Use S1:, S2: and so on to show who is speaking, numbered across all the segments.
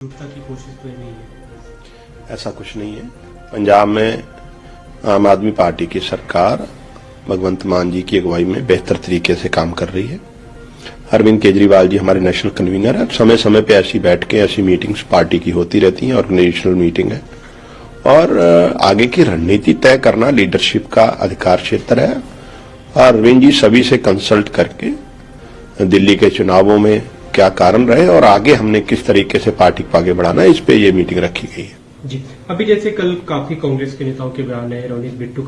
S1: की कोशिश तो नहीं है।
S2: ऐसा कुछ नहीं है। पंजाब में आम आदमी पार्टी की सरकार भगवंत मान जी की अगुवाई में बेहतर तरीके से काम कर रही है। अरविंद केजरीवाल जी हमारे नेशनल कन्वीनर है। समय समय पे ऐसी बैठकें, ऐसी मीटिंग्स पार्टी की होती रहती हैं, ऑर्गेनाइजेशनल मीटिंग है और आगे की रणनीति तय करना लीडरशिप का अधिकार क्षेत्र है। और अरविंद जी सभी से कंसल्ट करके दिल्ली के चुनावों में क्या कारण रहे और आगे हमने किस तरीके से पार्टी को आगे बढ़ाना है, इस पे ये मीटिंग रखी गई है। जी,
S1: अभी जैसे कल काफी कांग्रेस के नेताओं के बयान है, रोनित बिट्टू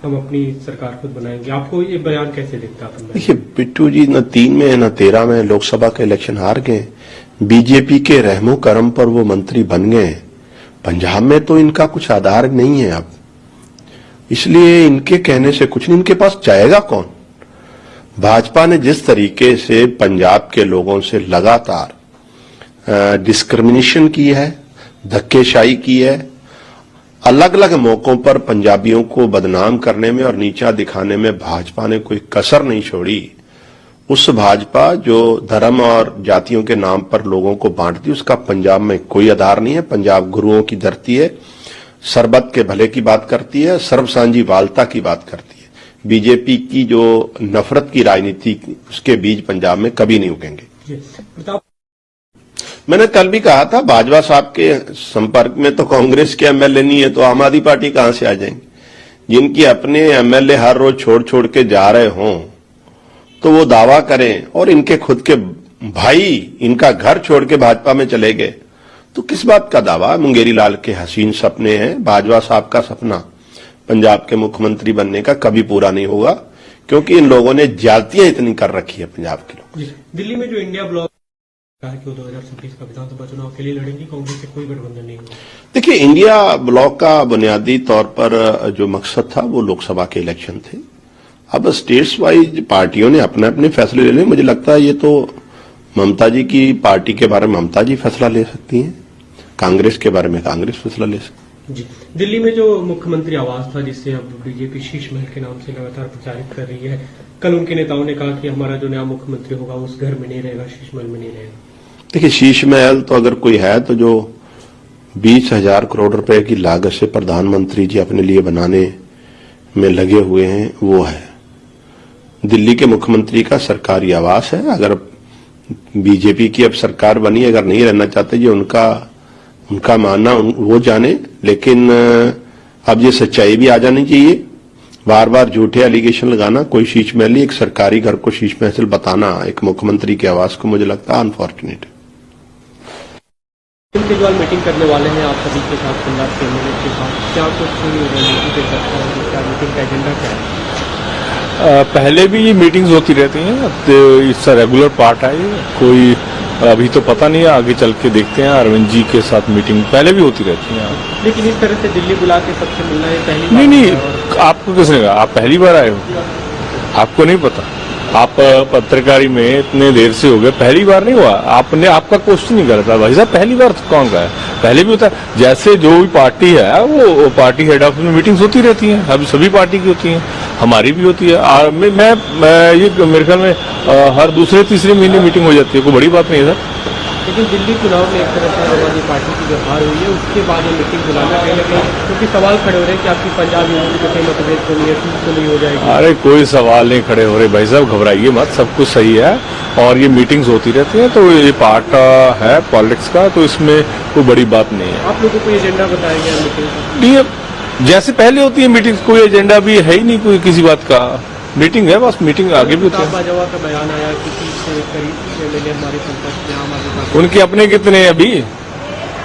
S1: हम अपनी सरकार खुद बनाएंगे, आपको ये बयान कैसे दिखता है?
S2: देखिए, बिट्टू जी न 3 में न 13 में लोकसभा का इलेक्शन हार गए। बीजेपी के रहमो करम पर वो मंत्री बन गए। पंजाब में तो इनका कुछ आधार नहीं है अब, इसलिए इनके कहने से कुछ नहीं। इनके पास जाएगा कौन? भाजपा ने जिस तरीके से पंजाब के लोगों से लगातार डिस्क्रिमिनेशन की है, धक्केशाही की है, अलग अलग मौकों पर पंजाबियों को बदनाम करने में और नीचा दिखाने में भाजपा ने कोई कसर नहीं छोड़ी। उस भाजपा जो धर्म और जातियों के नाम पर लोगों को बांटती, उसका पंजाब में कोई आधार नहीं है। पंजाब गुरुओं की धरती है, सरबत के भले की बात करती है, सर्वसांझीवालता की बात करती है। बीजेपी की जो नफरत की राजनीति, उसके बीज पंजाब में कभी नहीं उगेंगे। मैंने कल भी कहा था, बाजवा साहब के संपर्क में तो कांग्रेस के एमएलए नहीं है, तो आम आदमी पार्टी कहां से आ जाएंगे? जिनकी अपने एमएलए हर रोज छोड़ छोड़ के जा रहे हों, तो वो दावा करें और इनके खुद के भाई इनका घर छोड़ के भाजपा में चले गए, तो किस बात का दावा? मुंगेरी लाल के हसीन सपने हैं। बाजवा साहब का सपना पंजाब के मुख्यमंत्री बनने का कभी पूरा नहीं होगा, क्योंकि इन लोगों ने ज्यादतियां इतनी कर रखी है पंजाब के लोग।
S1: दिल्ली में जो इंडिया ब्लॉक कहा कि 2026 का विधानसभा चुनाव के लिए लड़ेंगी, कांग्रेस से कोई गठबंधन नहीं होगा।
S2: देखिए, इंडिया ब्लॉक का बुनियादी तौर पर जो मकसद था वो लोकसभा के इलेक्शन थे। अब स्टेट्स वाइज पार्टियों ने अपने अपने फैसले ले लिए। मुझे लगता है ये तो ममता जी की पार्टी के बारे में ममता जी फैसला ले सकती हैं, कांग्रेस के बारे में कांग्रेस फैसला ले सकती है।
S1: जी, दिल्ली में जो मुख्यमंत्री आवास था, जिससे अब बीजेपी शीश महल के नाम से लगातार प्रचारित कर रही है, कल उनके नेताओं ने कहा कि हमारा जो नया मुख्यमंत्री होगा उस घर में नहीं रहेगा, शीश महल में नहीं रहेगा। देखिए,
S2: शीश महल तो अगर कोई है तो जो 20,000 करोड़ रुपए की लागत से प्रधानमंत्री जी अपने लिए बनाने में लगे हुए हैं, वो है दिल्ली के मुख्यमंत्री का सरकारी आवास है। अगर बीजेपी की अब सरकार बनी, अगर नहीं रहना चाहते, ये उनका मानना वो जाने, लेकिन अब ये सच्चाई भी आ जानी चाहिए। बार बार झूठे एलिगेशन लगाना, कोई शीश महल नहीं, एक सरकारी घर को शीश महल बताना एक मुख्यमंत्री के आवास को, मुझे लगता है अनफॉर्चुनेट है।
S1: केजरीवाल मीटिंग करने वाले हैं आप सभी के साथ, पंजाब के एमएलए के साथ, क्या कुछ रणनीति पे चर्चा होगी? क्या मीटिंग का एजेंडा क्या है?
S3: पहले भी ये मीटिंग्स होती रहती हैं, तो इसका रेगुलर पार्ट है ये। कोई अभी तो पता नहीं है, आगे चल के देखते हैं। अरविंद जी के साथ मीटिंग पहले भी होती रहती है।
S1: लेकिन इस तरह से दिल्ली बुला के सबसे मिलना है पहली बार?
S3: नहीं, आपको किसने कहा? आप पहली बार आए हो, आपको नहीं पता? आप पत्रकारी में इतने देर से हो गए, पहली बार नहीं हुआ? आपका क्वेश्चन नहीं करता भाई साहब, पहली बार तो कौन का है? पहले भी होता है। जैसे जो भी पार्टी है वो पार्टी हेड ऑफिस में मीटिंग्स होती रहती हैं, अभी सभी पार्टी की होती हैं, हमारी भी होती है। मैं ये मेरे ख्याल में हर दूसरे तीसरे महीने मीटिंग हो जाती है, कोई बड़ी बात नहीं है सर।
S1: लेकिन दिल्ली चुनाव में एक तरह से आम आदमी पार्टी की जो हार हुई है, उसके बाद ये मीटिंग बुलाना कहीं ना कहीं, क्योंकि सवाल खड़े हो रहे हैं कि आपकी पंजाब यूनिवर्सिटी में कहीं मतभेद तो नहीं है, सीट तो नहीं हो जाएगी।
S3: अरे कोई सवाल नहीं खड़े हो रहे भाई साहब, घबराइए मत, सब कुछ सही है और ये मीटिंग्स होती रहती हैं, तो ये पार्ट है पॉलिटिक्स का, तो इसमें कोई बड़ी बात नहीं है।
S1: आप लोगों को कोई एजेंडा बताया गया मीटिंग?
S3: नहीं, जैसे पहले होती है मीटिंग, कोई एजेंडा भी है ही नहीं कोई किसी बात का। मीटिंग है बस, मीटिंग आगे भी होती है।
S1: बाजवा का बयान आया कि हमारे संपर्क में आम आदमी,
S3: उनके अपने कितने हैं अभी?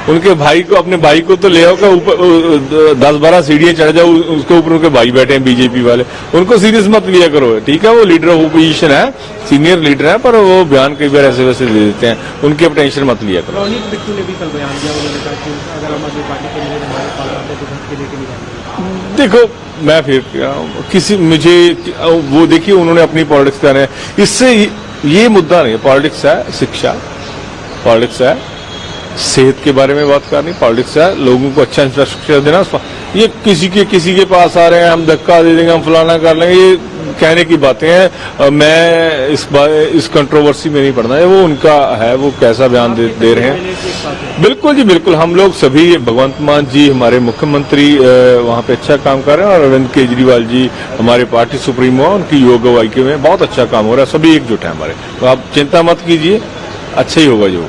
S3: उनके भाई को, अपने भाई को तो ले आओ, ऊपर 10-12 सीढ़ियां चढ़ जाओ, उसके ऊपर उनके भाई बैठे हैं बीजेपी वाले, उनको सीरियस मत लिया करो। ठीक है, वो लीडर ऑफ ओपोजिशन है, सीनियर लीडर है, पर वो बयान कई बार ऐसे वैसे दे देते हैं, उनकी अब टेंशन मत लिया करो।
S1: रोनित बिट्टू ने भी कल बयान दिया, उन्होंने कहा कि अगर आम आदमी पार्टी के लिए हमारे पास आते तो घर के लेके नहीं जाएंगे।
S3: देखो, मैं फिर मुझे वो देखिए, उन्होंने अपनी पॉलिटिक्स कर रहे हैं, इससे ये मुद्दा नहीं है। पॉलिटिक्स है शिक्षा, पॉलिटिक्स है सेहत के बारे में बात करनी, पॉलिटिक्स है लोगों को अच्छा इंफ्रास्ट्रक्चर देना। ये किसी के पास आ रहे हैं, हम धक्का दे देंगे, हम फलाना कर लेंगे, ये कहने की बातें हैं। मैं इस कंट्रोवर्सी में नहीं पड़ना है, वो उनका है, वो कैसा बयान दे रहे हैं। बिल्कुल जी बिल्कुल, हम लोग सभी, भगवंत मान जी हमारे मुख्यमंत्री वहां पे अच्छा काम कर रहे हैं और अरविंद केजरीवाल जी हमारे पार्टी सुप्रीमो, उनकी योग अगुवाई में बहुत अच्छा काम हो रहा है, सभी एकजुट है हमारे। तो आप चिंता मत कीजिए, अच्छा ही होगा जो